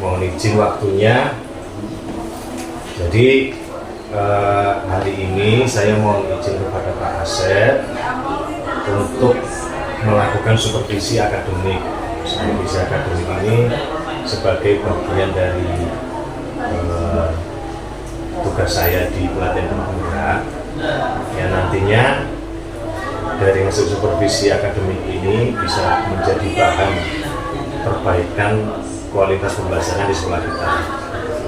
mohon izin waktunya. Jadi hari ini saya mohon izin kepada Pak Asep untuk melakukan supervisi akademik. Supervisi akademik ini sebagai bagian dari tugas saya di pelatihan penggerak. Ya, nantinya dari hasil supervisi akademik ini bisa menjadi bahan perbaikan kualitas pembelajaran di sekolah kita.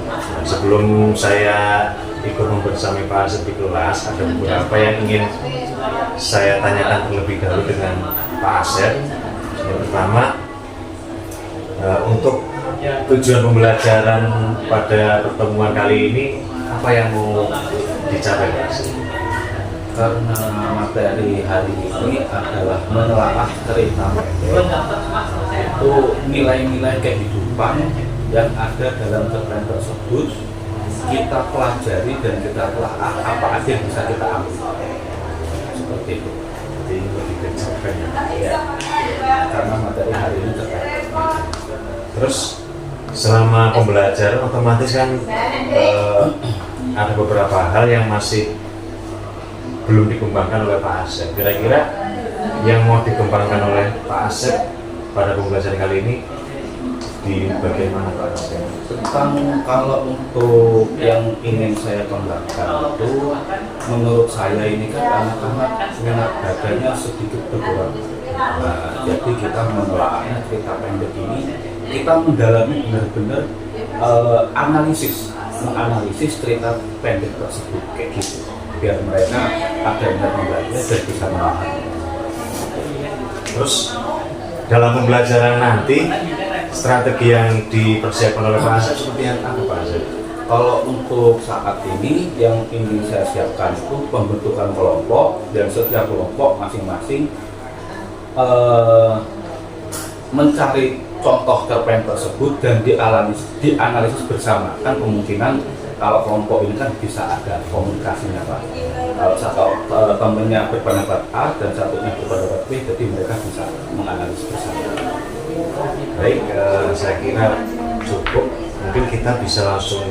Nah, sebelum saya ikut membersamai Pak Asep di kelas, ada beberapa yang ingin saya tanyakan terlebih dahulu dengan Pak Asep. Yang pertama, untuk tujuan pembelajaran pada pertemuan kali ini, apa yang mau dicapai Pak Asep? Karena materi hari ini adalah menelaah cerita pendek, itu nilai-nilai kehidupan yang ada dalam cerpen tersebut kita pelajari dan kita telaah apa aja yang bisa kita ambil, seperti itu. Jadi lebih ke cerpen Ya, karena materi hari ini cerpen. Terus selama pembelajaran otomatis kan ada beberapa hal yang masih belum dikembangkan oleh Pak Asep. Kira-kira yang mau dikembangkan oleh Pak Asep pada pembelajaran kali ini di bagian mana Pak Asep? Tentang kalau untuk yang ingin saya kembangkan itu, menurut saya ini kan anak-anak minat bacanya sedikit berkurang. Nah, jadi kita menelaahnya cerita pendek ini, kita mendalami benar-benar menganalisis cerita pendek tersebut kayak gitu, biar mereka ada minat membaca dan bisa memahami. Terus dalam pembelajaran nanti strategi yang dipersiapkan oleh Pak Asep seperti apa Pak Asep? Kalau untuk saat ini yang ingin saya siapkan itu pembentukan kelompok, dan setiap kelompok masing-masing mencari contoh cerpen tersebut dan dianalisis bersama. Kan kemungkinan kalau kelompok ini kan bisa ada komunikasinya Pak. Kalau satu temennya berpendapat A dan satunya berpendapat B, jadi mereka bisa menganalisis bersama. Baik, saya kira cukup. Mungkin kita bisa langsung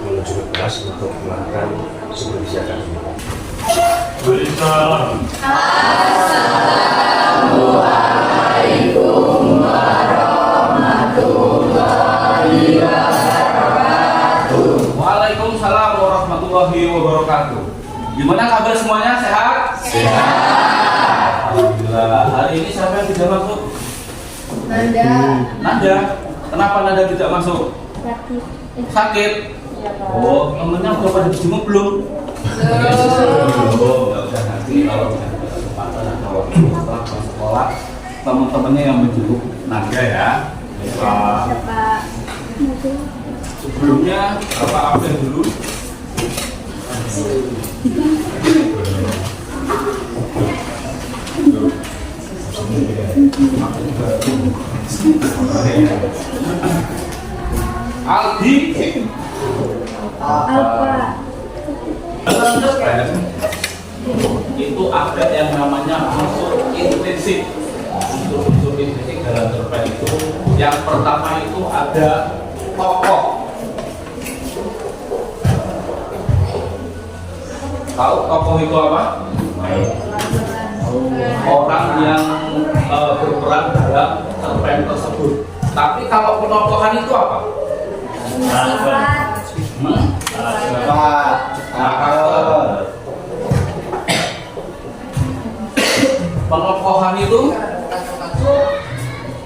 menuju ke kelas untuk melakukan supervisi akademik. Assalamualaikum warahmatullahi wabarakatuh. Waalaikumsalam warahmatullahi wabarakatuh. Gimana kabar semuanya? Sehat? Sehat. Alhamdulillah. Hari ini siapa yang tidak masuk? Nanda. Nanda. Kenapa Nanda tidak masuk? Sakit. Sakit? Ya, Pak. Oh, temennya udah pada dijenguk belum? Oh, nggak usah, nanti kalau udah ada kesempatan atau waktu setelah sekolah, teman-temannya yang menjenguk Nanda ya. Pak. Ya, Pak. Sebelumnya Bapak absen dulu. Aldi. Apa? Itu ada yang namanya unsur intrinsic. Unsur intrinsic dalam cerpen itu, yang pertama itu ada tokoh. Tahu tokoh itu apa? Orang yang berperan dalam cerpen tersebut. Tapi kalau penokohan itu apa? Karakter. Penokohan itu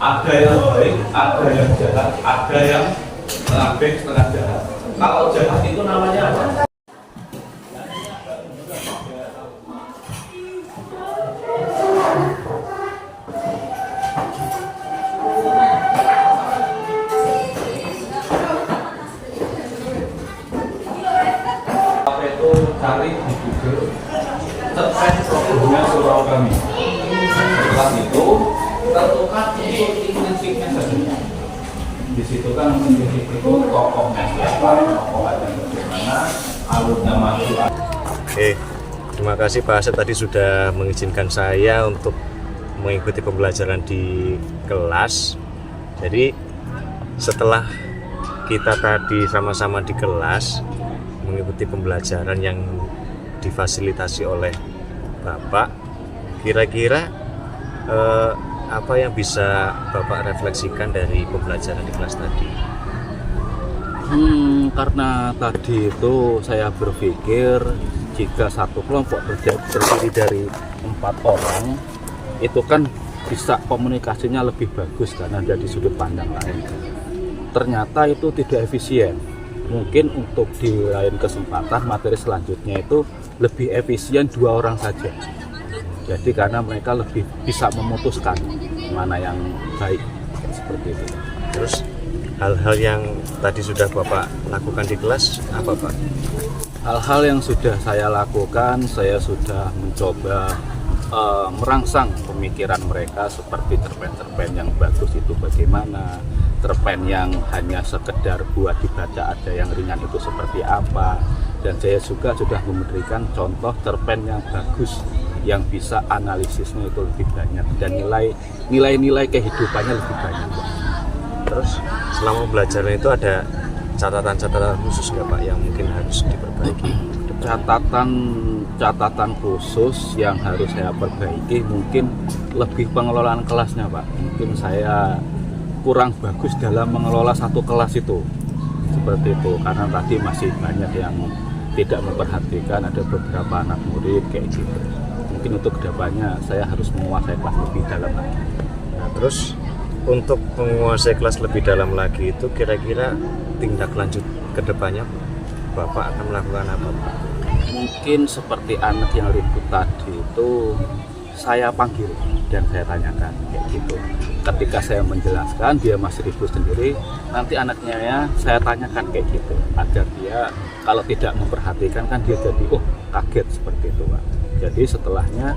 ada yang baik, ada yang jahat, ada yang setengah baik, setengah jahat. Kalau jahat itu namanya apa? Apa itu? Cari di Google cerpen problemnya surau kami. Setelah itu tentukan unsur intrinsiknya saja. Di situ kan intrinsik itu tokohnya siapa, tokohnya bagaimana, alurnya masuk. Oke, terima kasih Pak Asep tadi sudah mengizinkan saya untuk mengikuti pembelajaran di kelas. Jadi setelah kita tadi sama-sama di kelas mengikuti pembelajaran yang difasilitasi oleh Bapak, kira-kira apa yang bisa Bapak refleksikan dari pembelajaran di kelas tadi? Karena tadi itu saya berpikir jika satu kelompok terdiri dari 4 orang, itu kan bisa komunikasinya lebih bagus karena dari sudut pandang lain. Ternyata itu tidak efisien. Mungkin untuk di lain kesempatan materi selanjutnya itu lebih efisien 2 orang saja. Jadi karena mereka lebih bisa memutuskan mana yang baik, seperti itu. Terus hal-hal yang tadi sudah Bapak lakukan di kelas apa, Pak? Hal-hal yang sudah saya lakukan, saya sudah mencoba merangsang pemikiran mereka seperti cerpen-cerpen yang bagus itu bagaimana, cerpen yang hanya sekedar buat dibaca ada yang ringan itu seperti apa, dan saya juga sudah memberikan contoh cerpen yang bagus yang bisa analisisnya itu lebih banyak dan nilai-nilai kehidupannya lebih banyak. Terus selama pembelajaran itu ada catatan-catatan khusus nggak, Pak, yang mungkin harus diperbaiki? Catatan khusus yang harus saya perbaiki mungkin lebih pengelolaan kelasnya, Pak. Mungkin saya kurang bagus dalam mengelola satu kelas itu, seperti itu, karena tadi masih banyak yang tidak memperhatikan, ada beberapa anak murid kayak gitu. Mungkin untuk kedepannya saya harus menguasai kelas lebih dalam lagi. Nah, terus untuk menguasai kelas lebih dalam lagi itu kira-kira tindak lanjut kedepannya Bapak akan melakukan apa, Pak? Mungkin seperti anak yang ribut tadi itu saya panggil dan saya tanyakan kayak gitu. Ketika saya menjelaskan dia masih ribut sendiri, nanti anaknya ya saya tanyakan kayak gitu agar dia kalau tidak memperhatikan kan dia jadi kaget seperti itu, Pak. Jadi setelahnya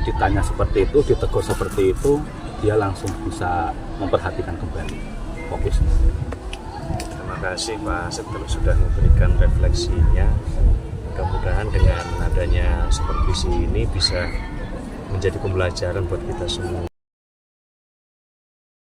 ditanya seperti itu, ditegur seperti itu, dia langsung bisa memperhatikan kembali fokusnya. Terima kasih Pak Setel sudah memberikan refleksinya. Mudah-mudahan dengan adanya supervisi ini bisa menjadi pembelajaran buat kita semua.